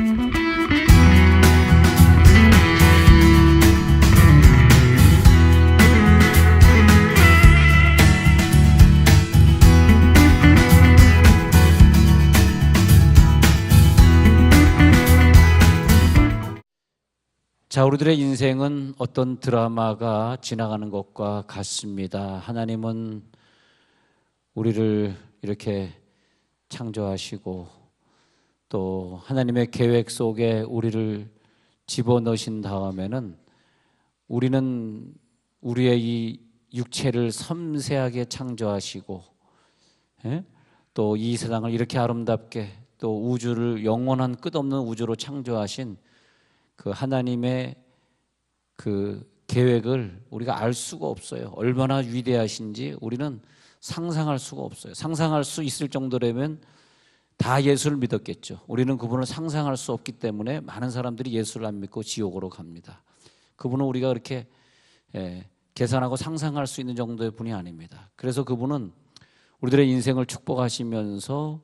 자, 우리들의 인생은 어떤 드라마가 지나가는 것과 같습니다. 하나님은 우리를 이렇게 창조하시고 또 하나님의 계획 속에 우리를 집어넣으신 다음에는 우리는 우리의 이 육체를 섬세하게 창조하시고 또 이 세상을 이렇게 아름답게 또 우주를 영원한 끝없는 우주로 창조하신 그 하나님의 그 계획을 우리가 알 수가 없어요. 얼마나 위대하신지 우리는 상상할 수가 없어요. 상상할 수 있을 정도라면 다 예수를 믿었겠죠. 우리는 그분을 상상할 수 없기 때문에 많은 사람들이 예수를 안 믿고 지옥으로 갑니다. 그분은 우리가 그렇게 계산하고 상상할 수 있는 정도의 분이 아닙니다. 그래서 그분은 우리들의 인생을 축복하시면서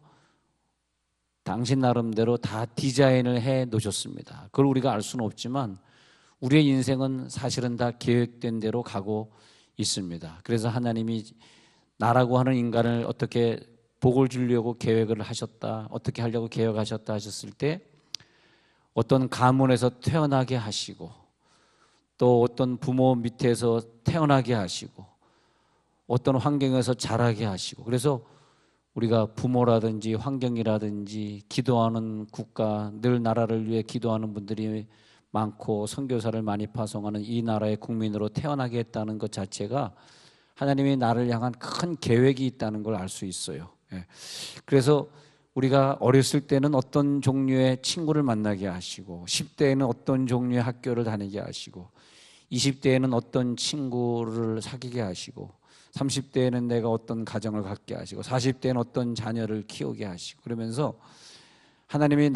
당신 나름대로 다 디자인을 해 놓으셨습니다. 그걸 우리가 알 수는 없지만 우리의 인생은 사실은 다 계획된 대로 가고 있습니다. 그래서 하나님이 나라고 하는 인간을 어떻게 복을 주려고 계획을 하셨다, 어떻게 하려고 계획하셨다 하셨을 때 어떤 가문에서 태어나게 하시고 또 어떤 부모 밑에서 태어나게 하시고 어떤 환경에서 자라게 하시고, 그래서 우리가 부모라든지 환경이라든지 기도하는 국가, 늘 나라를 위해 기도하는 분들이 많고 선교사를 많이 파송하는 이 나라의 국민으로 태어나게 했다는 것 자체가 하나님이 나를 향한 큰 계획이 있다는 걸 알 수 있어요. 그래서 우리가 어렸을 때는 어떤 종류의 친구를 만나게 하시고 10대에는 어떤 종류의 학교를 다니게 하시고 20대에는 어떤 친구를 사귀게 하시고 30대에는 내가 어떤 가정을 갖게 하시고 40대에는 어떤 자녀를 키우게 하시고, 그러면서 하나님이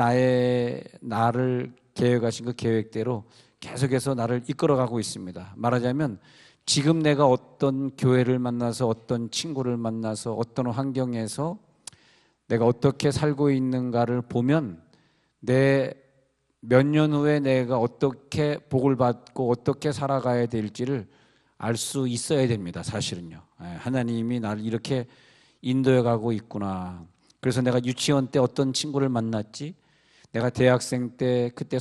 나를 계획하신 그 계획대로 계속해서 나를 이끌어가고 있습니다. 말하자면 지금 내가 어떤 교회를 만나서 어떤 친구를 만나서 어떤 환경에서 내가 어떻게 살고 있는가를 보면 내 몇 년 후에 내가 어떻게 복을 받고 어떻게 살아가야 될지를 알 수 있어야 됩니다. 사실은요. 하나님이 나를 이렇게 인도해 가고 있구나. 그래서 내가 유치원 때 어떤 친구를 만났지, 내가 대학생 때 그때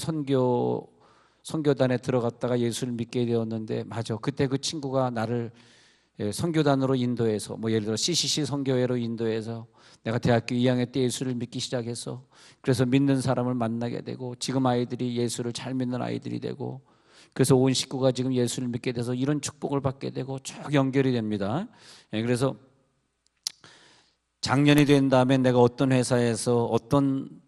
선교단에 들어갔다가 예수를 믿게 되었는데, 맞아, 그때 그 친구가 나를 선교단으로 인도해서, 뭐 예를 들어 CCC 선교회로 인도해서 내가 대학교 2학년 때 예수를 믿기 시작해서 그래서 믿는 사람을 만나게 되고 지금 아이들이 예수를 잘 믿는 아이들이 되고 그래서 온 식구가 지금 예수를 믿게 돼서 이런 축복을 받게 되고 쭉 연결이 됩니다. 그래서 작년이 된 다음에 내가 어떤 회사에서 어떤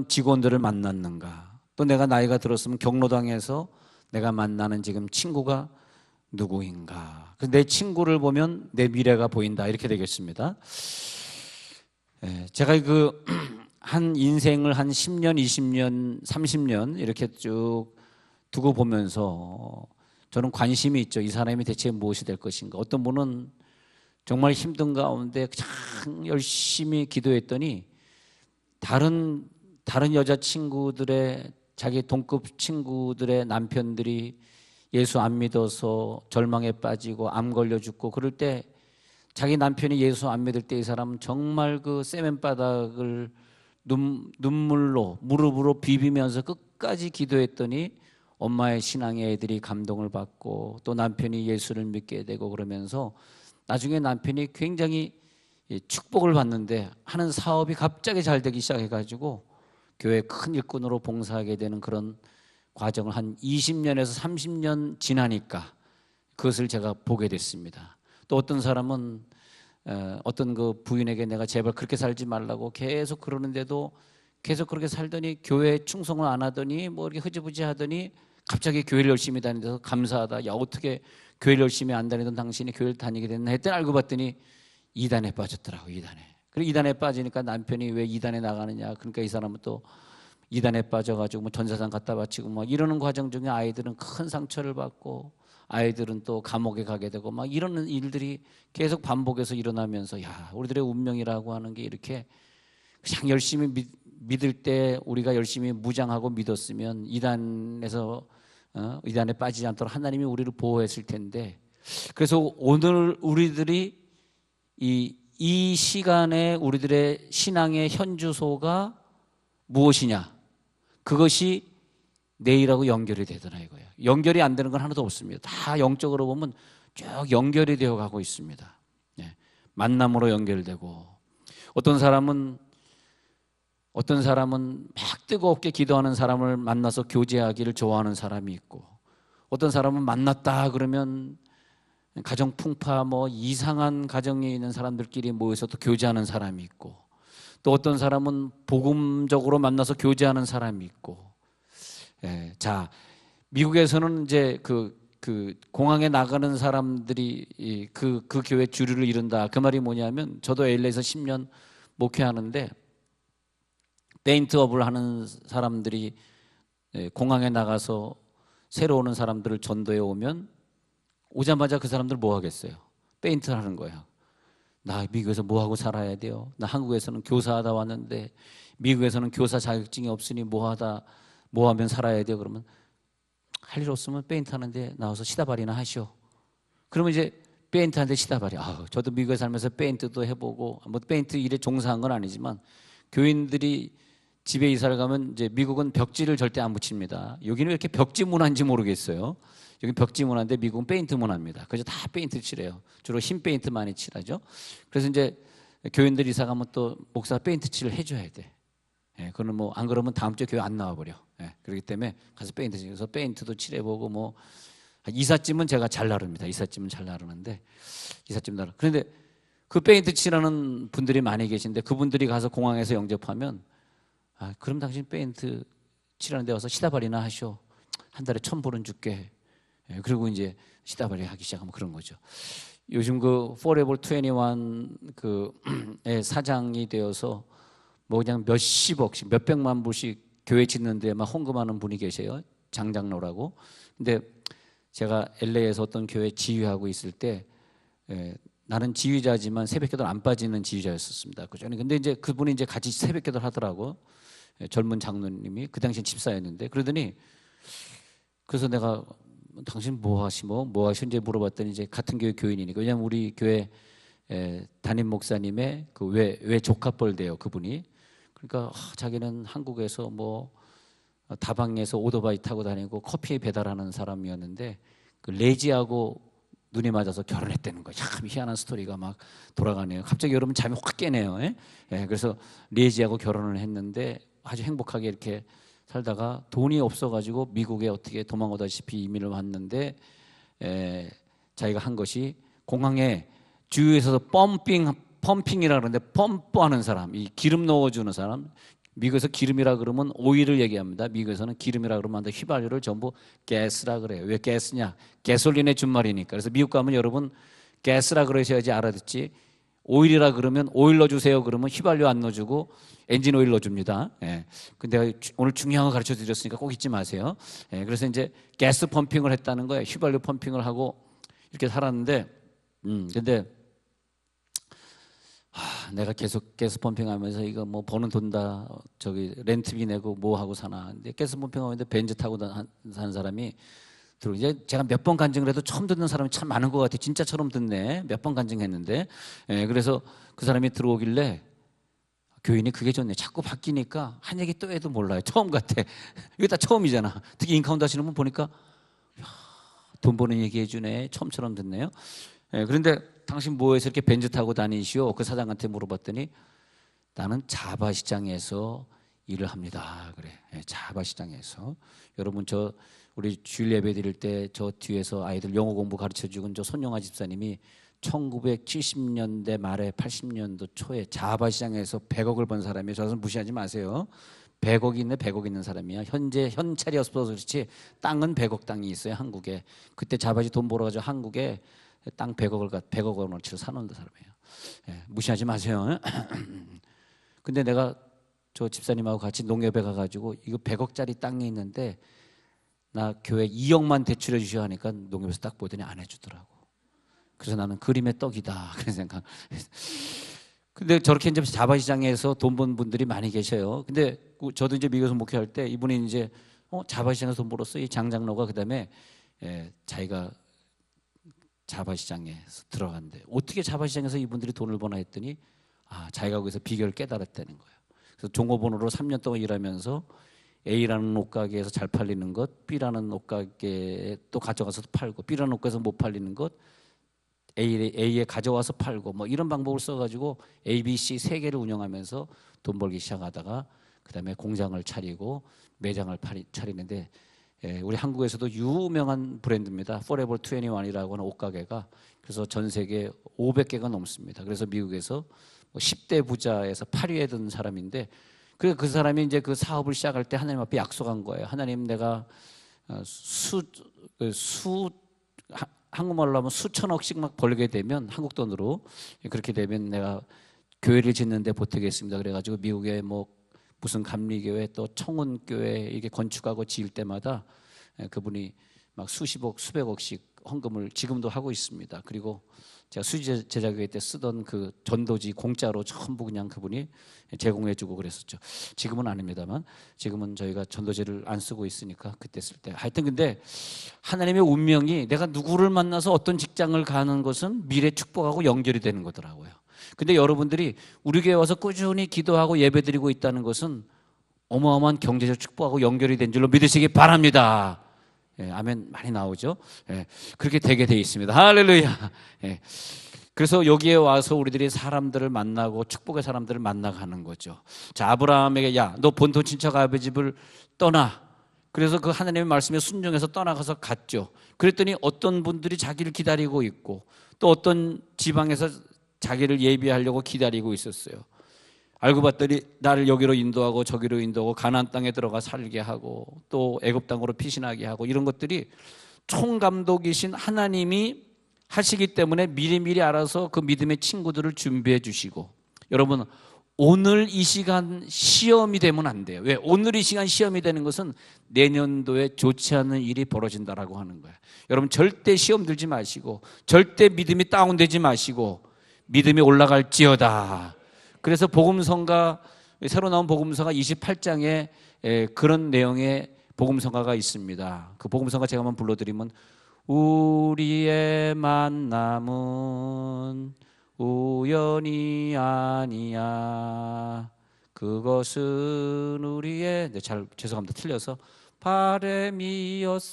직원들을 만났는가, 또 내가 나이가 들었으면 경로당에서 내가 만나는 지금 친구가 누구인가, 내 친구를 보면 내 미래가 보인다, 이렇게 되겠습니다. 제가 한 인생을 한 10년, 20년, 30년 이렇게 쭉 두고 보면서 저는 관심이 있죠. 이 사람이 대체 무엇이 될 것인가. 어떤 분은 정말 힘든 가운데 참 열심히 기도했더니 다른 여자 친구들의, 자기 동급 친구들의 남편들이 예수 안 믿어서 절망에 빠지고 암 걸려 죽고 그럴 때 자기 남편이 예수 안 믿을 때 이 사람은 정말 그 세면바닥을 눈물로 무릎으로 비비면서 끝까지 기도했더니 엄마의 신앙의 애들이 감동을 받고 또 남편이 예수를 믿게 되고 그러면서 나중에 남편이 굉장히 축복을 받는데 하는 사업이 갑자기 잘 되기 시작해가지고 교회 큰 일꾼으로 봉사하게 되는 그런 과정을 한 20년에서 30년 지나니까 그것을 제가 보게 됐습니다. 또 어떤 사람은 어떤 그 부인에게 내가 제발 그렇게 살지 말라고 계속 그러는데도 계속 그렇게 살더니 교회에 충성을 안 하더니 뭐 이렇게 흐지부지 하더니 갑자기 교회를 열심히 다니면서 감사하다. 야, 어떻게 교회를 열심히 안 다니던 당신이 교회를 다니게 됐나 했더니 알고 봤더니 이단에 빠졌더라고. 이단에. 그리고 이단에 빠지니까 남편이 왜 이단에 나가느냐, 그러니까 이 사람은 또 이단에 빠져가지고 뭐 전사상 갖다 바치고 막 이러는 과정 중에 아이들은 큰 상처를 받고 아이들은 또 감옥에 가게 되고 막 이런 일들이 계속 반복해서 일어나면서 야, 우리들의 운명이라고 하는 게 이렇게 그냥 열심히 믿을 때 우리가 열심히 무장하고 믿었으면 이단에 빠지지 않도록 하나님이 우리를 보호했을 텐데, 그래서 오늘 우리들이 이 시간에 우리들의 신앙의 현주소가 무엇이냐, 그것이 내일하고 연결이 되더라 이거예요. 연결이 안 되는 건 하나도 없습니다. 다 영적으로 보면 쭉 연결이 되어 가고 있습니다. 네. 만남으로 연결되고, 어떤 사람은 막 뜨겁게 기도하는 사람을 만나서 교제하기를 좋아하는 사람이 있고, 어떤 사람은 만났다 그러면 가정 풍파 이상한 가정에 있는 사람들끼리 모여서 또 교제하는 사람이 있고, 또 어떤 사람은 복음적으로 만나서 교제하는 사람이 있고. 예, 자, 미국에서는 이제 그 공항에 나가는 사람들이 그 교회 주류를 이룬다. 그 말이 뭐냐면, 저도 LA에서 10년 목회하는데 페인트업을 하는 사람들이 공항에 나가서 새로 오는 사람들을 전도해 오면 오자마자 그 사람들 뭐 하겠어요? 페인트를 하는 거예요. 나 미국에서 뭐 하고 살아야 돼요? 나 한국에서는 교사하다 왔는데 미국에서는 교사 자격증이 없으니 뭐 하면 살아야 돼요? 그러면 할 일 없으면 페인트 하는데 나와서 시다발이나 하시오. 그러면 이제 페인트 하는데 시다발이, 저도 미국에 살면서 페인트도 해보고, 페인트 일에 종사한 건 아니지만, 교인들이 집에 이사를 가면 이제 미국은 벽지를 절대 안 붙입니다. 여기는 왜 이렇게 벽지 문화인지 모르겠어요. 여기 벽지 문화인데 미국은 페인트 문화입니다. 그래서 다 페인트 칠해요. 주로 흰 페인트 많이 칠하죠. 그래서 이제 교인들이 이사 가면 또 목사 페인트 칠을 해줘야 돼. 예, 그거는 안 그러면 다음 주에 교회 안 나와버려. 예, 그렇기 때문에 가서 페인트 칠해서 페인트도 칠해보고 이삿짐은 제가 잘 나릅니다. 이삿짐은 잘 나르는데 그런데 그 페인트 칠하는 분들이 많이 계신데, 그분들이 가서 공항에서 영접하면, 그럼 당신 페인트 칠하는 데 와서 시다발이나 하시오. 한 달에 1,000불은 줄게. 예, 그리고 이제 시다발이 하기 시작하면 그런 거죠. 요즘 그 Forever 21의 사장이 되어서 그냥 몇십억씩, 몇백만 불씩 교회 짓는 데만 헌금하는 분이 계세요. 장장로라고. 근데 제가 LA에서 어떤 교회 지휘하고 있을 때, 나는 지휘자지만 새벽기도 안 빠지는 지휘자였었습니다. 그죠? 근데 이제 그분이 이제 같이 새벽기도를 하더라고. 젊은 장로님이, 그 당시엔 집사였는데, 그래서 내가 당신 뭐 하시는지 물어봤더니, 이제 같은 교회 교인이니까. 왜냐면 우리 교회 담임 목사님의 그 외 조카뻘 돼요, 그분이. 그러니까 자기는 한국에서 다방에서 오토바이 타고 다니고 커피 배달하는 사람이었는데, 그 레지하고 눈이 맞아서 결혼했다는 거예요. 참 희한한 스토리가 막 돌아가네요. 갑자기 여러분 잠이 확 깨네요. 그래서 레지하고 결혼을 했는데 아주 행복하게 이렇게 살다가 돈이 없어가지고 미국에 어떻게 도망오다시피 이민을 왔는데, 자기가 한 것이 공항에 주유소에서 펌핑이라 그러는데, 펌프하는 사람, 이 기름 넣어주는 사람. 미국에서 기름이라 그러면 오일을 얘기합니다. 미국에서는 기름이라 그러면 휘발유를 전부 가스라 그래요. 왜 가스냐? 가솔린의 준말이니까. 그래서 미국 가면 여러분 가스라 그러셔야지 알아듣지, 오일이라 그러면 오일 넣어주세요 그러면 휘발유 안 넣어주고 엔진 오일 넣어줍니다. 근데 오늘 중요한 거 가르쳐 드렸으니까 꼭 잊지 마세요. 그래서 이제 가스 펌핑을 했다는 거예요. 휘발유 펌핑을 하고 이렇게 살았는데, 근데 내가 계속 가스 펌핑하면서 이거 버는 돈 다 렌트비 내고 뭐 하고 사나. 근데 가스 펌핑하는데 벤츠 타고 사는 사람이 들어. 이제 제가 몇 번 간증을 해도 처음 듣는 사람이 참 많은 것 같아요. 진짜처럼 듣네. 몇 번 간증했는데. 그래서 그 사람이 들어오길래, 교인이 그게 좋네. 자꾸 바뀌니까 한 얘기 또 해도 몰라요. 처음 같아. 이거 다 처음이잖아. 특히 인카운트 하시는 분 보니까, 돈 버는 얘기 해주네. 처음처럼 듣네요. 그런데 당신 뭐해서 이렇게 벤츠 타고 다니시오? 그 사장한테 물어봤더니, 나는 자바 시장에서 일을 합니다. 그래. 자바 시장에서. 여러분, 우리 주일 예배 드릴 때 저 뒤에서 아이들 영어 공부 가르쳐 주건 저 손영아 집사님이 1970년대 말에 80년도 초에 자바 시장에서 100억을 번 사람이에요. 저는 무시하지 마세요. 100억이 있네, 100억 있는 사람이야. 현찰이 없어서 그렇지 땅은 100억 땅이 있어요, 한국에. 그때 자바지 돈 벌어가지고 한국에 땅 100억 원어치를 사놓은 사람이에요. 무시하지 마세요. 근데 내가 저 집사님하고 같이 농협에 가가지고 이거 100억짜리 땅이 있는데 나 교회 2억만 대출해 주셔 하니까 농협에서 딱 보더니 안 해주더라고. 그래서 나는 그림의 떡이다 그런 생각. 근데 저렇게 이제 자바시장에서 돈 번 분들이 많이 계셔요. 근데 저도 이제 미국에서 목회할 때 이분이 이제 자바시장에서 돈 벌었어. 이 장장로가 그다음에 자기가 자바시장에서 들어간대. 어떻게 자바시장에서 이분들이 돈을 버나 했더니 자기가 거기서 비결을 깨달았다는 거예요. 그래서 종업원으로 3년 동안 일하면서 A라는 옷가게에서 잘 팔리는 것, B라는 옷가게에 또 가져가서 팔고, B라는 옷가게에서 못 팔리는 것 A에 가져와서 팔고, 뭐 이런 방법을 써가지고 A, B, C 세 개를 운영하면서 돈 벌기 시작하다가 그 다음에 공장을 차리고 매장을 차리는데, 우리 한국에서도 유명한 브랜드입니다. Forever 21이라고 하는 옷가게가. 그래서 전 세계 500개가 넘습니다. 그래서 미국에서 10대 부자에서 8위에 든 사람인데, 그 사람이 이제 그 사업을 시작할 때 하나님 앞에 약속한 거예요. 하나님, 내가 한국말로 하면 수천억씩 막 벌게 되면, 한국 돈으로 그렇게 되면 내가 교회를 짓는데 보태겠습니다. 그래가지고 미국에 뭐 무슨 감리교회 또 청운교회 이게 건축하고 지을 때마다 그분이 막 수십억 수백억씩 헌금을 지금도 하고 있습니다. 그리고 제가 수지 제자교회 때 쓰던 그 전도지 공짜로 전부 그냥 그분이 제공해주고 그랬었죠. 지금은 아닙니다만, 지금은 저희가 전도지를 안 쓰고 있으니까 그때 쓸 때. 하여튼 근데 하나님의 운명이 내가 누구를 만나서 어떤 직장을 가는 것은 미래 축복하고 연결이 되는 거더라고요. 근데 여러분들이 우리 교회 와서 꾸준히 기도하고 예배드리고 있다는 것은 어마어마한 경제적 축복하고 연결이 된 줄로 믿으시기 바랍니다. 아멘 많이 나오죠. 그렇게 되게 돼 있습니다. 할렐루야. 그래서 여기에 와서 우리들이 사람들을 만나고 축복의 사람들을 만나가는 거죠. 자, 아브라함에게 야, 너 본토 친척 아버지 집을 떠나. 그래서 그 하나님의 말씀에 순종해서 떠나가서 갔죠. 그랬더니 어떤 분들이 자기를 기다리고 있고, 또 어떤 지방에서 자기를 예비하려고 기다리고 있었어요. 알고 봤더니 나를 여기로 인도하고 저기로 인도하고 가나안 땅에 들어가 살게 하고 또 애굽 땅으로 피신하게 하고, 이런 것들이 총감독이신 하나님이 하시기 때문에 미리미리 알아서 그 믿음의 친구들을 준비해 주시고. 여러분, 오늘 이 시간 시험이 되면 안 돼요. 왜? 오늘 이 시간 시험이 되는 것은 내년도에 좋지 않은 일이 벌어진다라고 하는 거예요. 여러분, 절대 시험 들지 마시고, 절대 믿음이 다운되지 마시고, 믿음이 올라갈지어다. 그래서 복음성가, 새로 나온 복음성가 28장에 그런 내용의 복음성가가 있습니다. 그 복음성가 제가 한번 불러드리면, 우리의 만남은 우연이 아니야. 그것은 우리의, 죄송합니다. 틀려서 바램이었어.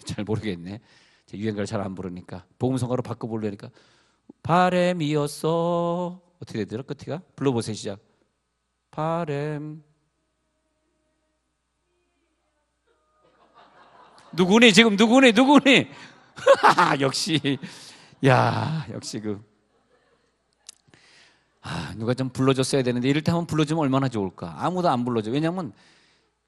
잘 모르겠네. 유행가를 잘 안 부르니까 복음성가로 바꿔 부르려니까 바램이었어. 어떻게 되더라? 끝이가? 불러보세요. 시작. 바램. 누구니 지금? 누구니? 역시, 야, 역시 누가 좀 불러줬어야 되는데, 이럴 때 한번 불러주면 얼마나 좋을까. 아무도 안 불러줘. 왜냐면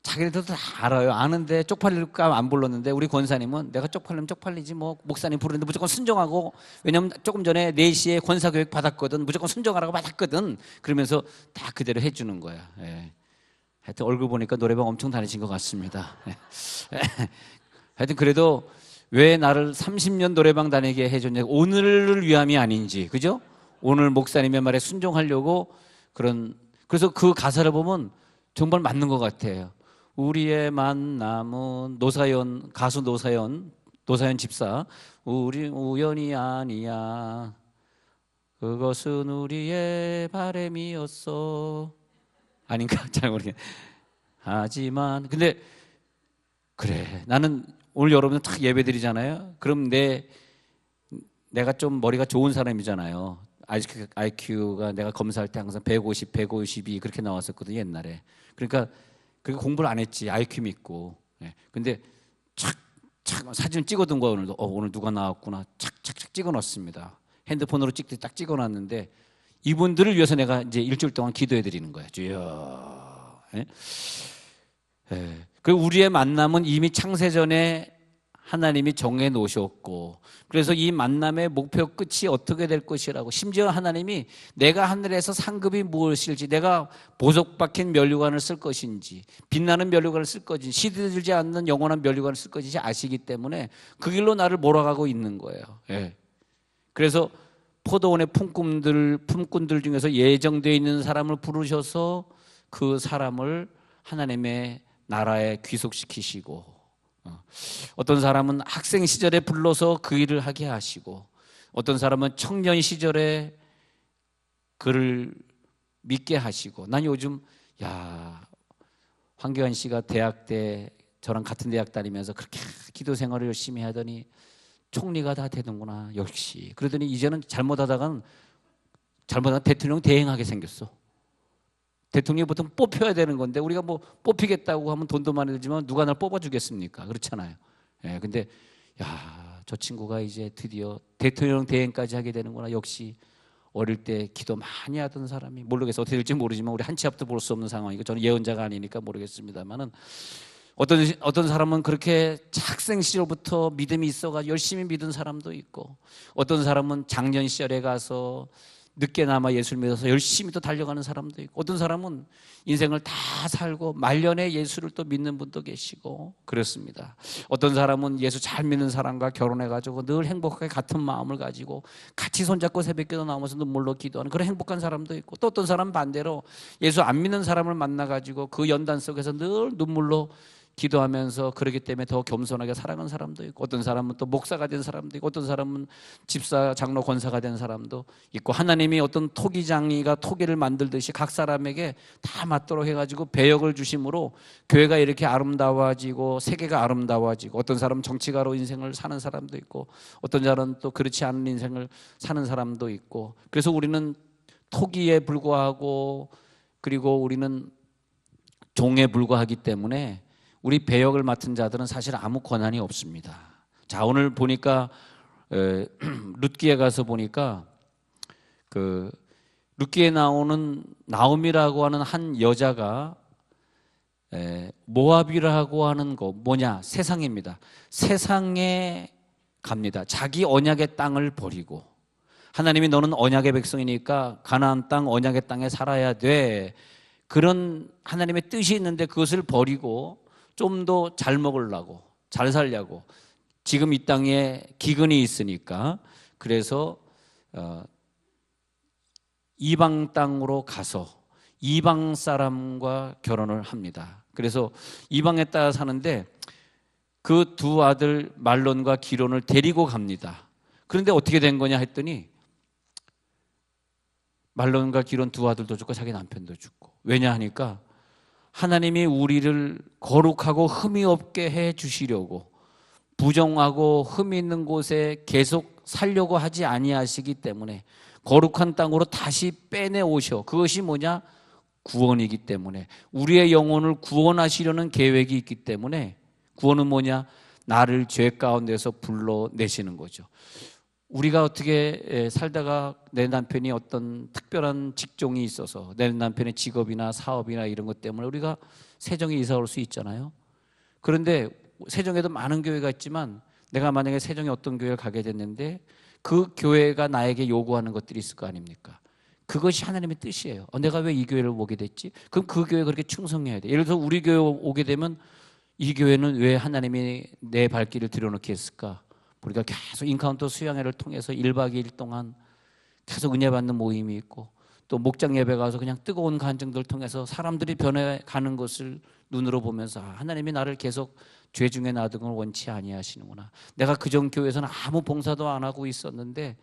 자기네들도 다 알아요. 아는데 쪽팔릴까 안 불렀는데, 우리 권사님은 내가 쪽팔리면 쪽팔리지 뭐, 목사님 부르는데 무조건 순종하고, 왜냐면 조금 전에 4시에 권사교육 받았거든. 무조건 순종하라고 받았거든. 그러면서 다 그대로 해주는 거야. 하여튼 얼굴 보니까 노래방 엄청 다니신 것 같습니다. 하여튼 그래도 왜 나를 30년 노래방 다니게 해줬냐, 오늘을 위함이 아닌지, 그죠? 오늘 목사님의 말에 순종하려고 그래서 그 가사를 보면 정말 맞는 것 같아요. 우리의 만남은 가수 노사연 집사, 우리 우연이 아니야. 그것은 우리의 바램이었어. 아닌가? 잘 모르겠네. 하지만 근데 그래, 나는 오늘 여러분 딱 예배 드리잖아요. 그럼 내가 좀 머리가 좋은 사람이잖아요. IQ가 내가 검사할 때 항상 150, 152 그렇게 나왔었거든요, 옛날에. 그러니까 공부를 안 했지, IQ 믿고. 근데 착 사진 찍어둔 거야. 오늘도 오늘 누가 나왔구나 착 찍어 놨습니다. 핸드폰으로 찍듯 딱 찍어 놨는데, 이분들을 위해서 내가 이제 일주일 동안 기도해 드리는 거예요. 주여. 그리고 우리의 만남은 이미 창세전에 하나님이 정해 놓으셨고, 그래서 이 만남의 목표 끝이 어떻게 될 것이라고, 심지어 하나님이 내가 하늘에서 상급이 무엇일지, 내가 보석 박힌 면류관을 쓸 것인지, 빛나는 면류관을 쓸 것인지, 시들지 않는 영원한 면류관을 쓸 것인지 아시기 때문에 그 길로 나를 몰아가고 있는 거예요. 그래서 포도원의 품꾼들 중에서 예정되어 있는 사람을 부르셔서 그 사람을 하나님의 나라에 귀속시키시고, 어떤 사람은 학생 시절에 불러서 그 일을 하게 하시고, 어떤 사람은 청년 시절에 그를 믿게 하시고. 난 요즘 황교안 씨가 대학 때 저랑 같은 대학 다니면서 그렇게 기도 생활을 열심히 하더니 총리가 다 되는구나, 역시. 그러더니 이제는 잘못하다가 대통령 대행하게 생겼어. 대통령이 보통 뽑혀야 되는 건데, 우리가 뭐 뽑히겠다고 하면 돈도 많이 들지만 누가 날 뽑아주겠습니까? 그렇잖아요. 근데 저 친구가 이제 드디어 대통령 대행까지 하게 되는구나. 역시 어릴 때 기도 많이 하던 사람이, 모르겠어, 어떻게 될지 모르지만 우리 한 치 앞도 볼 수 없는 상황이고, 저는 예언자가 아니니까 모르겠습니다만은, 어떤 사람은 그렇게 학생 시절부터 믿음이 있어가지고 열심히 믿은 사람도 있고, 어떤 사람은 작년 시절에 가서 늦게나마 예수를 믿어서 열심히 또 달려가는 사람도 있고, 어떤 사람은 인생을 다 살고 말년에 예수를 또 믿는 분도 계시고 그렇습니다. 어떤 사람은 예수 잘 믿는 사람과 결혼해가지고 늘 행복하게 같은 마음을 가지고 같이 손잡고 새벽기도 나오면서 눈물로 기도하는 그런 행복한 사람도 있고, 또 어떤 사람은 반대로 예수 안 믿는 사람을 만나가지고 그 연단 속에서 늘 눈물로 기도하면서 그러기 때문에 더 겸손하게 살아가는 사람도 있고, 어떤 사람은 또 목사가 된 사람도 있고, 어떤 사람은 집사, 장로, 권사가 된 사람도 있고, 하나님이 어떤 토기장이가 토기를 만들듯이 각 사람에게 다 맞도록 해가지고 배역을 주심으로 교회가 이렇게 아름다워지고 세계가 아름다워지고, 어떤 사람은 정치가로 인생을 사는 사람도 있고, 어떤 사람은 또 그렇지 않은 인생을 사는 사람도 있고. 그래서 우리는 토기에 불과하고, 그리고 우리는 종에 불과하기 때문에 우리 배역을 맡은 자들은 사실 아무 권한이 없습니다. 자, 오늘 보니까 룻기에 가서 보니까 그 룻기에 나오는 나옴이라고 하는 한 여자가 모압이라고 하는 거 뭐냐, 세상입니다. 세상에 갑니다. 자기 언약의 땅을 버리고, 하나님이 너는 언약의 백성이니까 가나안 땅 언약의 땅에 살아야 돼, 그런 하나님의 뜻이 있는데 그것을 버리고 좀 더 잘 먹으려고, 잘 살려고, 지금 이 땅에 기근이 있으니까 그래서 이방 땅으로 가서 이방 사람과 결혼을 합니다. 그래서 이방에 따라 사는데 그 두 아들 말론과 기론을 데리고 갑니다. 그런데 어떻게 된 거냐 했더니 말론과 기론 두 아들도 죽고 자기 남편도 죽고. 왜냐 하니까 하나님이 우리를 거룩하고 흠이 없게 해 주시려고 부정하고 흠이 있는 곳에 계속 살려고 하지 아니하시기 때문에 거룩한 땅으로 다시 빼내 오셔. 그것이 뭐냐? 구원이기 때문에, 우리의 영혼을 구원하시려는 계획이 있기 때문에, 구원은 뭐냐? 나를 죄 가운데서 불러내시는 거죠. 우리가 어떻게 살다가 내 남편이 어떤 특별한 직종이 있어서 내 남편의 직업이나 사업이나 이런 것 때문에 우리가 세정에 이사 올 수 있잖아요. 그런데 세정에도 많은 교회가 있지만 내가 만약에 세정에 어떤 교회를 가게 됐는데 그 교회가 나에게 요구하는 것들이 있을 거 아닙니까? 그것이 하나님의 뜻이에요. 내가 왜 이 교회를 오게 됐지? 그럼 그 교회에 그렇게 충성해야 돼. 예를 들어서 우리 교회 오게 되면 이 교회는 왜 하나님이 내 발길을 들여놓게 했을까? 우리가 계속 인카운터 수양회를 통해서 1박 2일 동안 계속 은혜 받는 모임이 있고, 또 목장 예배 가서 그냥 뜨거운 간증들 통해서 사람들이 변해가는 것을 눈으로 보면서 하나님이 나를 계속 죄 중에 놔둔 걸 원치 아니하시는구나. 내가 그전 교회에서는 아무 봉사도 안 하고 있었는데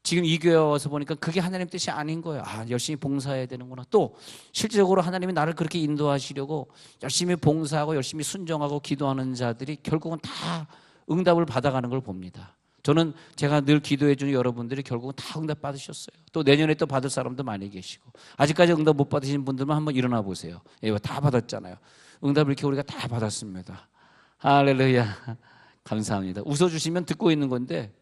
지금 이 교회에 와서 보니까 그게 하나님 뜻이 아닌 거예요. 열심히 봉사해야 되는구나. 또 실질적으로 하나님이 나를 그렇게 인도하시려고 열심히 봉사하고 열심히 순종하고 기도하는 자들이 결국은 다 응답을 받아가는 걸 봅니다. 저는 제가 늘 기도해 주는 여러분들이 결국은 다 응답 받으셨어요. 또 내년에 또 받을 사람도 많이 계시고, 아직까지 응답 못 받으신 분들만 한번 일어나 보세요. 다 받았잖아요. 응답을 이렇게 우리가 다 받았습니다. 할렐루야. 감사합니다. 웃어주시면 듣고 있는 건데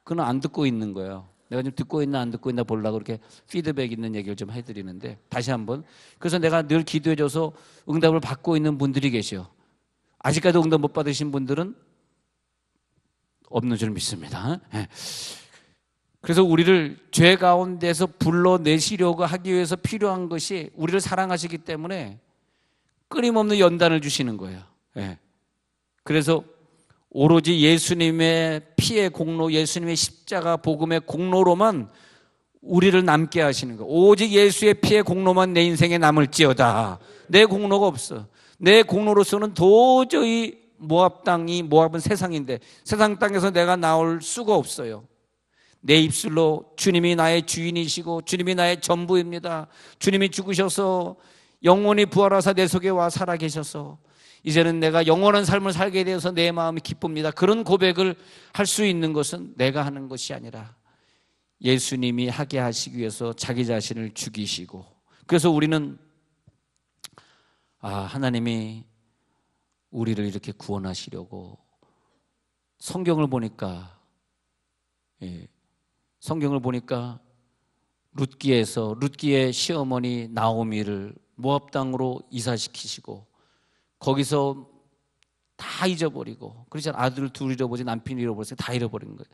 그건 안 듣고 있는 거예요. 내가 지금 듣고 있나 안 듣고 있나 보려고 이렇게 피드백 있는 얘기를 좀 해드리는데, 다시 한번, 그래서 내가 늘 기도해줘서 응답을 받고 있는 분들이 계셔. 아직까지 응답 못 받으신 분들은 없는 줄 믿습니다. 그래서 우리를 죄 가운데서 불러내시려고 하기 위해서 필요한 것이, 우리를 사랑하시기 때문에 끊임없는 연단을 주시는 거예요. 그래서 오로지 예수님의 피의 공로, 예수님의 십자가 복음의 공로로만 우리를 남게 하시는 거예요. 오직 예수의 피의 공로만 내 인생에 남을지어다. 내 공로가 없어. 내 공로로서는 도저히 모압은 세상인데 세상 땅에서 내가 나올 수가 없어요. 내 입술로 주님이 나의 주인이시고 주님이 나의 전부입니다. 주님이 죽으셔서 영원히 부활하사 내 속에 와 살아계셔서 이제는 내가 영원한 삶을 살게 되어서 내 마음이 기쁩니다. 그런 고백을 할 수 있는 것은 내가 하는 것이 아니라 예수님이 하게 하시기 위해서 자기 자신을 죽이시고, 그래서 우리는 하나님이 우리를 이렇게 구원하시려고 성경을 보니까 룻기의 시어머니 나오미를 모압 땅으로 이사시키시고 거기서 다 잊어버리고, 그렇잖아요. 아들을 둘 잃어버리지 남편 잃어버렸어요. 다 잃어버린 거예요.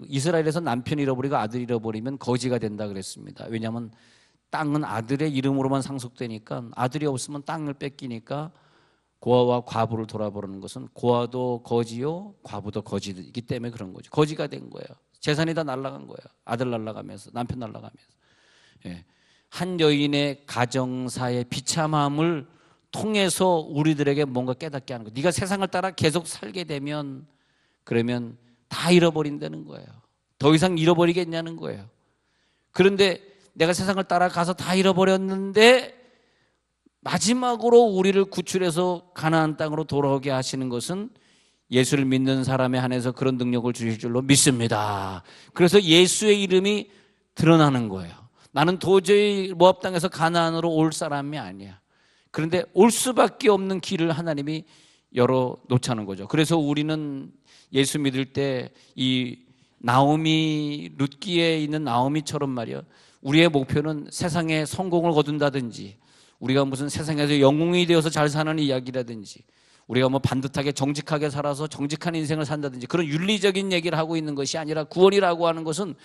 이스라엘에서 남편 잃어버리고 아들 잃어버리면 거지가 된다 그랬습니다. 왜냐하면 땅은 아들의 이름으로만 상속되니까, 아들이 없으면 땅을 뺏기니까 고아와 과부를 돌아보는 것은 고아도 거지요 과부도 거지이기 때문에 그런 거죠. 거지가 된 거예요. 재산이 다 날아간 거예요. 아들 날아가면서, 남편 날아가면서. 한 여인의 가정사의 비참함을 통해서 우리들에게 뭔가 깨닫게 하는 거예요. 네가 세상을 따라 계속 살게 되면 그러면 다 잃어버린다는 거예요. 더 이상 잃어버리겠냐는 거예요. 그런데 내가 세상을 따라가서 다 잃어버렸는데 마지막으로 우리를 구출해서 가나안 땅으로 돌아오게 하시는 것은 예수를 믿는 사람에 한해서 그런 능력을 주실 줄로 믿습니다. 그래서 예수의 이름이 드러나는 거예요. 나는 도저히 모압 땅에서 가나안으로 올 사람이 아니야. 그런데 올 수밖에 없는 길을 하나님이 열어 놓자는 거죠. 그래서 우리는 예수 믿을 때 이 나오미, 룻기에 있는 나오미처럼 말이야, 우리의 목표는 세상에 성공을 거둔다든지, 우리가 무슨 세상에서 영웅이 되어서 잘 사는 이야기라든지, 우리가 뭐 반듯하게 정직하게 살아서 정직한 인생을 산다든지 그런 윤리적인 얘기를 하고 있는 것이 아니라, 구원이라고 하는 것은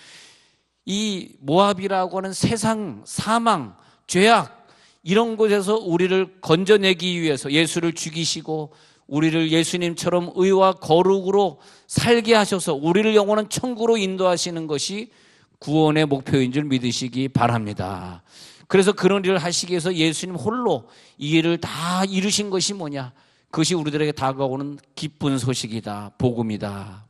이 모압이라고 하는 세상, 사망, 죄악, 이런 곳에서 우리를 건져내기 위해서 예수를 죽이시고 우리를 예수님처럼 의와 거룩으로 살게 하셔서 우리를 영원한 천국으로 인도하시는 것이 구원의 목표인 줄 믿으시기 바랍니다. 그래서 그런 일을 하시기 위해서 예수님 홀로 이 일을 다 이루신 것이 뭐냐? 그것이 우리들에게 다가오는 기쁜 소식이다, 복음이다.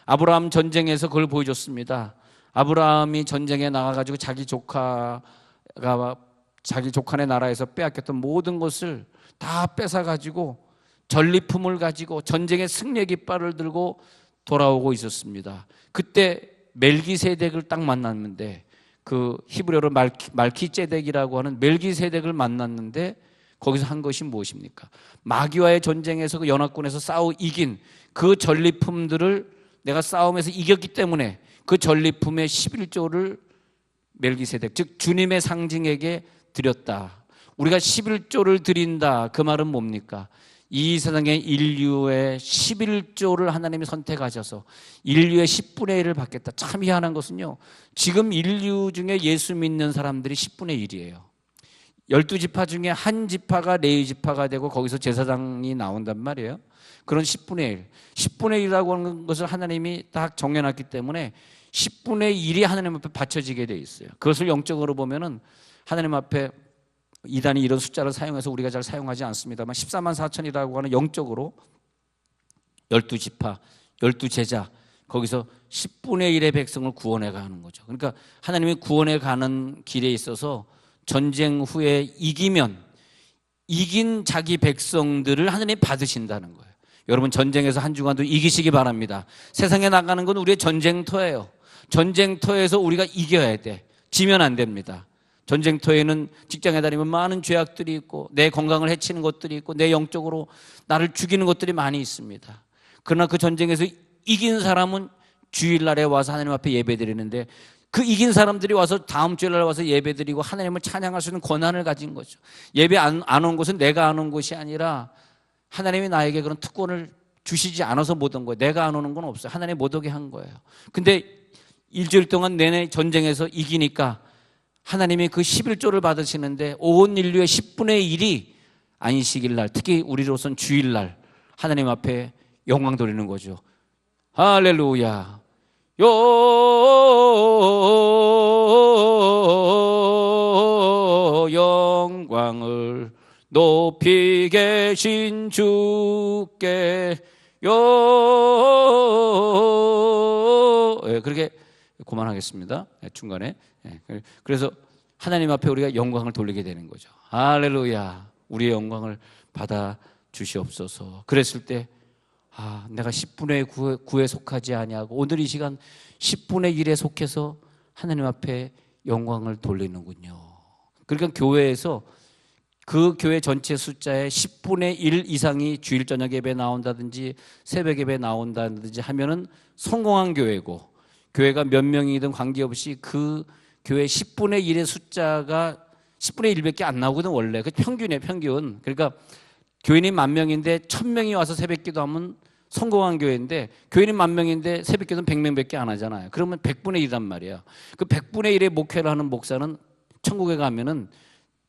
아브라함 전쟁에서 그걸 보여줬습니다. 아브라함이 전쟁에 나가가지고 자기 조카네 나라에서 빼앗겼던 모든 것을 다 뺏어가지고 전리품을 가지고 전쟁의 승리의 깃발을 들고 돌아오고 있었습니다. 그때 멜기세덱을 딱 만났는데, 그 히브리어로 말키ጼ덱이라고 하는 멜기세덱을 만났는데 거기서 한 것이 무엇입니까? 마귀와의 전쟁에서 그 연합군에서 싸워 이긴 그 전리품들을 내가 싸움에서 이겼기 때문에 그 전리품의 11조를 멜기세덱, 즉 주님의 상징에게 드렸다. 우리가 11조를 드린다. 그 말은 뭡니까? 이 세상의 인류의 11조를 하나님이 선택하셔서 인류의 10분의 1을 받겠다. 참 희한한 것은요, 지금 인류 중에 예수 믿는 사람들이 10분의 1이에요. 12지파 중에 한 지파가 레위 지파가 되고 거기서 제사장이 나온단 말이에요. 그런 10분의 1. 10분의 1이라고 하는 것을 하나님이 딱 정해놨기 때문에 10분의 1이 하나님 앞에 바쳐지게 돼 있어요. 그것을 영적으로 보면은 하나님 앞에 이단이 이런 숫자를 사용해서 우리가 잘 사용하지 않습니다만 14만 4천이라고 하는 영적으로 12지파, 12제자, 거기서 10분의 1의 백성을 구원해 가는 거죠. 그러니까 하나님이 구원해 가는 길에 있어서 전쟁 후에 이기면 이긴 자기 백성들을 하나님이 받으신다는 거예요. 여러분, 전쟁에서 한 주간도 이기시기 바랍니다. 세상에 나가는 건 우리의 전쟁터예요. 전쟁터에서 우리가 이겨야 돼. 지면 안 됩니다. 전쟁터에는 직장에 다니면 많은 죄악들이 있고 내 건강을 해치는 것들이 있고 내 영적으로 나를 죽이는 것들이 많이 있습니다. 그러나 그 전쟁에서 이긴 사람은 주일날에 와서 하나님 앞에 예배드리는데, 그 이긴 사람들이 와서 다음 주일날 와서 예배드리고 하나님을 찬양할 수 있는 권한을 가진 거죠. 예배 안 온 것은 내가 안 온 것이 아니라 하나님이 나에게 그런 특권을 주시지 않아서 못 온 거예요. 내가 안 오는 건 없어요. 하나님이 못 오게 한 거예요. 근데 일주일 동안 내내 전쟁에서 이기니까 하나님이 그 11조를 받으시는데 온 인류의 10분의 1이 안식일 날, 특히 우리로서는 주일날 하나님 앞에 영광 돌리는 거죠. 할렐루야. 영광을 높이 계신 주께 그렇게 그만하겠습니다. 중간에. 그래서 하나님 앞에 우리가 영광을 돌리게 되는 거죠. 할렐루야. 우리의 영광을 받아 주시옵소서. 그랬을 때 내가 10분의 9에 속하지 아니하고 오늘 이 시간 10분의 1에 속해서 하나님 앞에 영광을 돌리는군요. 그러니까 교회에서 그 교회 전체 숫자의 10분의 1 이상이 주일 저녁 예배에 나온다든지 새벽 예배에 나온다든지 하면은 성공한 교회고, 교회가 몇 명이든 관계없이 그 교회 10분의 1의 숫자가 10분의 1밖에 안 나오거든 원래. 그 평균이에요, 평균. 그러니까 교인이 10,000명인데 1,000명이 와서 새벽 기도하면 성공한 교회인데, 교인이 10,000명인데 새벽 기도는 100명밖에 안 하잖아요. 그러면 100분의 1이란 말이야. 그 100분의 1의 목회를 하는 목사는 천국에 가면은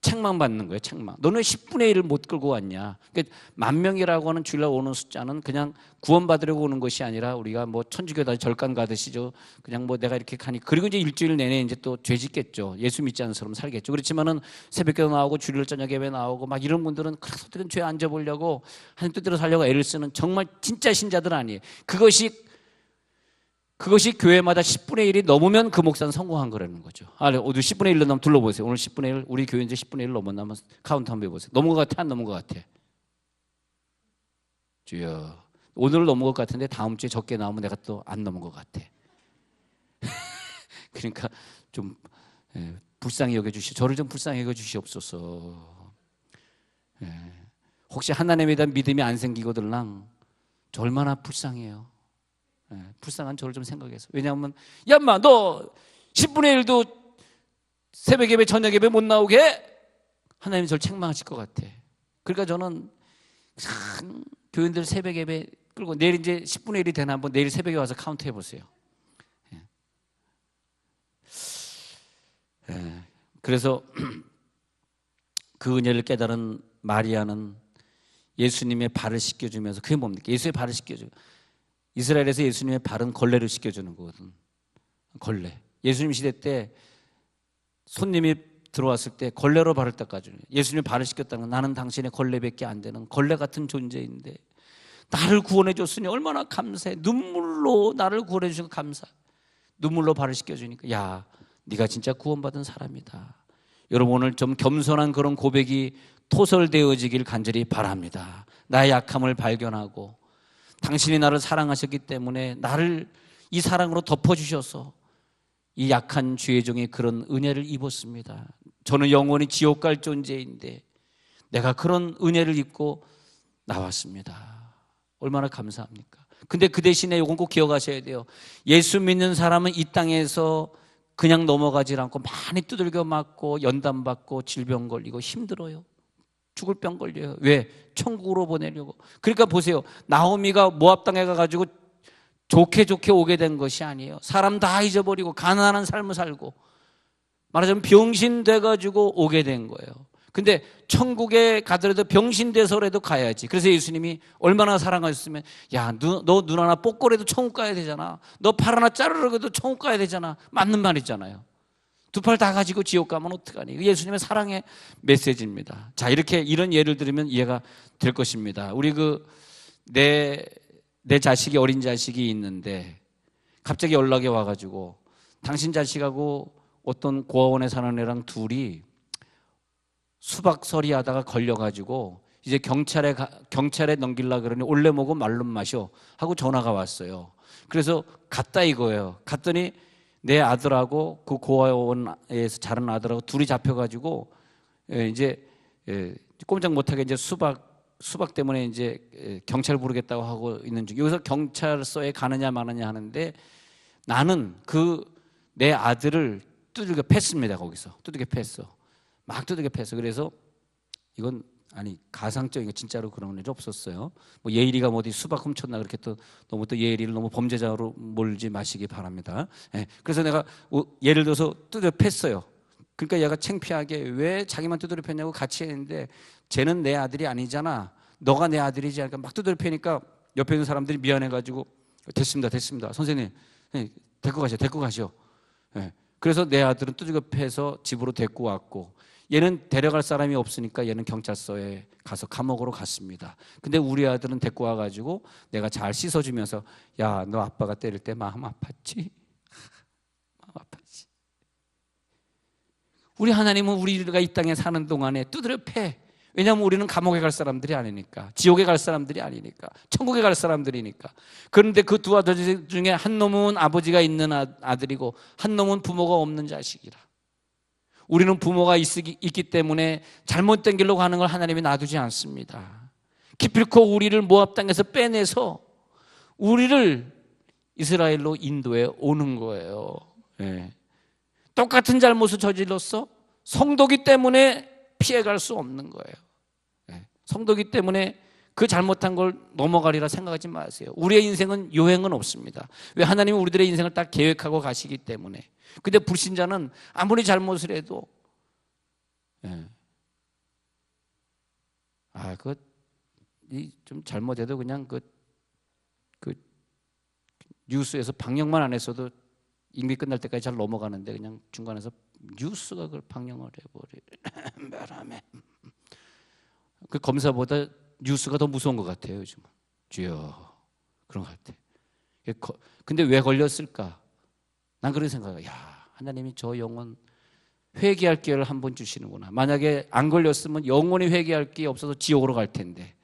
책망 받는 거예요. 책망. 너는 10분의 1을 못 끌고 왔냐. 그러니까 10,000명이라고 하는 주일날 오는 숫자는 그냥 구원받으려고 오는 것이 아니라 우리가 뭐 천주교다 절간 가듯이죠. 그냥 뭐 내가 이렇게 가니, 그리고 이제 일주일 내내 이제 또 죄 짓겠죠. 예수 믿지 않는 사람 살겠죠. 그렇지만은 새벽기도 나오고 주일 저녁 예배 나오고 막 이런 분들은 그래서 어떻게든 죄 안 져보려고 하나님 뜻대로 살려고 애를 쓰는 정말 진짜 신자들은 아니에요. 그것이 교회마다 10분의 1이 넘으면 그 목사는 성공한 거라는 거죠. 어디 10분의 1로 넘으면 둘러보세요. 오늘 10분의 1, 우리 교회 이제 10분의 1 넘었나 한번 카운트 한번 해보세요. 넘은 것 같아, 안 넘은 것 같아? 주여, 오늘 넘은 것 같은데 다음 주에 적게 나오면 내가 또 안 넘은 것 같아. 그러니까 좀 불쌍히 여겨주시, 저를 좀 불쌍히 여겨주시옵소서. 혹시 하나님에 대한 믿음이 안 생기거들랑 저 얼마나 불쌍해요. 불쌍한 저를 좀 생각해서. 왜냐하면 야 인마 너 10분의 1도 새벽 예배 저녁 예배 못 나오게 해? 하나님이 저를 책망하실 것 같아. 그러니까 저는 참 교인들 새벽 예배 끌고, 내일 이제 10분의 1이 되나 한번 내일 새벽에 와서 카운트 해보세요. 그래서 그 은혜를 깨달은 마리아는 예수님의 발을 씻겨주면서, 그게 뭡니까? 예수의 발을 씻겨줘요. 이스라엘에서 예수님의 발은 걸레를 씻겨주는 거거든. 걸레. 예수님 시대 때 손님이 들어왔을 때 걸레로 발을 닦아주는, 예수님의 발을 씻겼다는 건 나는 당신의 걸레밖에 안 되는 걸레 같은 존재인데 나를 구원해 줬으니 얼마나 감사해. 눈물로 나를 구원해 주신 거 감사. 눈물로 발을 씻겨주니까 야, 네가 진짜 구원받은 사람이다. 여러분 오늘 좀 겸손한 그런 고백이 토설되어지길 간절히 바랍니다. 나의 약함을 발견하고 당신이 나를 사랑하셨기 때문에 나를 이 사랑으로 덮어주셔서 이 약한 주의 종이 그런 은혜를 입었습니다. 저는 영원히 지옥 갈 존재인데 내가 그런 은혜를 입고 나왔습니다. 얼마나 감사합니까? 근데 그 대신에 이건 꼭 기억하셔야 돼요. 예수 믿는 사람은 이 땅에서 그냥 넘어가지 않고 많이 두들겨 맞고 연단받고 질병 걸리고 힘들어요. 죽을 병 걸려요. 왜? 천국으로 보내려고. 그러니까 보세요. 나오미가 모압 땅에 가가지고 좋게 오게 된 것이 아니에요. 사람 다 잊어버리고 가난한 삶을 살고 말하자면 병신 돼가지고 오게 된 거예요. 근데 천국에 가더라도 병신 돼서라도 가야지. 그래서 예수님이 얼마나 사랑하셨으면 야, 너 눈 하나 뽀꼬래도 천국 가야 되잖아. 너 팔 하나 자르려도 천국 가야 되잖아. 맞는 말이잖아요. 두 팔 다 가지고 지옥 가면 어떡하니? 예수님의 사랑의 메시지입니다. 자, 이런 예를 들으면 이해가 될 것입니다. 우리 내 자식이, 어린 자식이 있는데 갑자기 연락이 와가지고 당신 자식하고 어떤 고아원에 사는 애랑 둘이 수박서리 하다가 걸려가지고 이제 경찰에 넘기려고 그러니 올래 먹어 말론 마셔 하고 전화가 왔어요. 그래서 갔다 이거예요. 갔더니 내 아들하고 그 고아원에서 자란 아들하고 둘이 잡혀가지고 이제 꼼짝 못하게 이제 수박 때문에 이제 경찰 부르겠다고 하고 있는 중. 여기서 경찰서에 가느냐 마느냐 하는데 나는 내 아들을 두들겨 팼습니다. 거기서 두들겨 팼어. 막 두들겨 팼어. 그래서 이건 가상적인 거 진짜로 그런 일 없었어요. 뭐 예일이가 어디 수박 훔쳤나 그렇게 또 너무 또 예일이를 너무 범죄자로 몰지 마시기 바랍니다. 그래서 내가 예를 들어서 두드려 팼어요. 그러니까 얘가 창피하게 왜 자기만 두드려 팼냐고 같이 했는데 쟤는 내 아들이 아니잖아. 너가 내 아들이지. 그러니까 막 두드려 패니까 옆에 있는 사람들이 미안해가지고 됐습니다. 선생님, 데리고 가셔. 예. 그래서 내 아들은 두들겨 패서 집으로 데리고 왔고, 얘는 데려갈 사람이 없으니까 얘는 경찰서에 가서 감옥으로 갔습니다. 근데 우리 아들은 데리고 와가지고 내가 잘 씻어주면서, 야, 너 아빠가 때릴 때 마음 아팠지? 마음 아팠지. 우리 하나님은 우리가 이 땅에 사는 동안에 두드려 패. 왜냐하면 우리는 감옥에 갈 사람들이 아니니까, 지옥에 갈 사람들이 아니니까, 천국에 갈 사람들이니까. 그런데 그 두 아들 중에 한 놈은 아버지가 있는 아들이고 한 놈은 부모가 없는 자식이라. 우리는 부모가 있기 때문에 잘못된 길로 가는 걸 하나님이 놔두지 않습니다. 기필코 우리를 모압 땅에서 빼내서 우리를 이스라엘로 인도해 오는 거예요. 네. 똑같은 잘못을 저질렀어? 성도기 때문에 피해갈 수 없는 거예요. 네. 성도기 때문에 그 잘못한 걸 넘어가리라 생각하지 마세요. 우리의 인생은 요행은 없습니다. 왜? 하나님은 우리들의 인생을 딱 계획하고 가시기 때문에. 근데 불신자는 아무리 잘못을 해도 좀 잘못해도 그냥 그 뉴스에서 방영만 안 했어도 임기 끝날 때까지 잘 넘어가는데 그냥 중간에서 뉴스가 그걸 방영을 해버리는 바람에 그 검사보다 뉴스가 더 무서운 것 같아요, 요즘은. 주여, 그런 것 같아. 근데 왜 걸렸을까? 난 그런 생각이야. 야, 하나님이 저 영혼 회개할 기회를 한 번 주시는구나. 만약에 안 걸렸으면 영원히 회개할 기회 없어서 지옥으로 갈 텐데.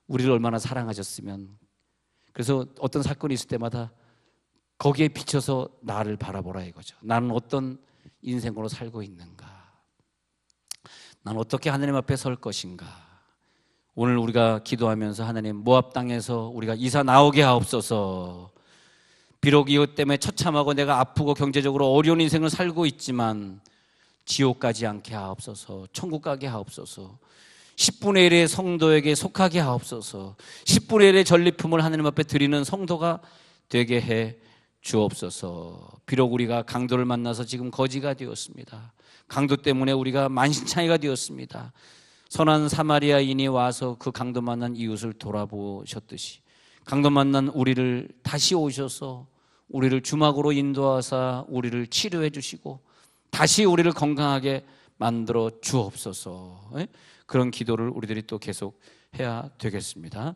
우리를 얼마나 사랑하셨으면. 그래서 어떤 사건이 있을 때마다 거기에 비춰서 나를 바라보라 이거죠. 나는 어떤 인생으로 살고 있는가? 나는 어떻게 하나님 앞에 설 것인가? 오늘 우리가 기도하면서 하나님, 모압 땅에서 우리가 이사 나오게 하옵소서. 비록 이것 때문에 처참하고 내가 아프고 경제적으로 어려운 인생을 살고 있지만 지옥 가지 않게 하옵소서. 천국 가게 하옵소서. 10분의 1의 성도에게 속하게 하옵소서. 10분의 1의 전리품을 하나님 앞에 드리는 성도가 되게 해 주옵소서. 비록 우리가 강도를 만나서 지금 거지가 되었습니다. 강도 때문에 우리가 만신창이가 되었습니다. 선한 사마리아인이 와서 그 강도 만난 이웃을 돌아보셨듯이 강도 만난 우리를 다시 오셔서 우리를 주막으로 인도하사 우리를 치료해 주시고 다시 우리를 건강하게 만들어 주옵소서. 그런 기도를 우리들이 또 계속 해야 되겠습니다.